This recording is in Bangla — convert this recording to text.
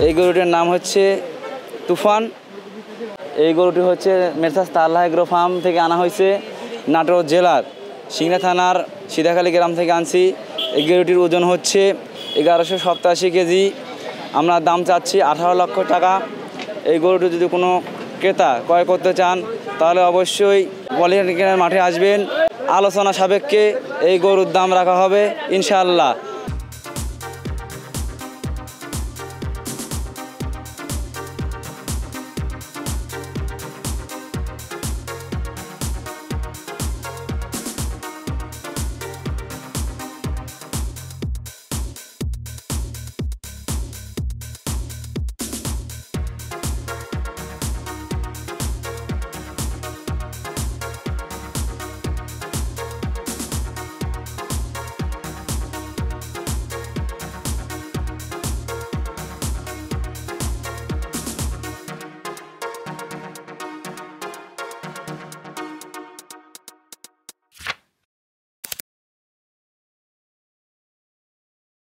এই গরুটির নাম হচ্ছে তুফান। এই গরুটি হচ্ছে মেসার্স তাল্লাহ এগ্রো ফার্ম থেকে আনা হয়েছে, নাটোর জেলার সিংড়া থানার সিধাখালী গ্রাম থেকে আনছি। এই গরুটির ওজন হচ্ছে 1187 কেজি। আমরা দাম চাচ্ছি 18 লক্ষ টাকা। এই গরুটি যদি কোনো ক্রেতা ক্রয় করতে চান তাহলে অবশ্যই পলিটেকনিকের মাঠে আসবেন, আলোচনা সাপেক্ষে এই গরুর দাম রাখা হবে ইনশাআল্লাহ।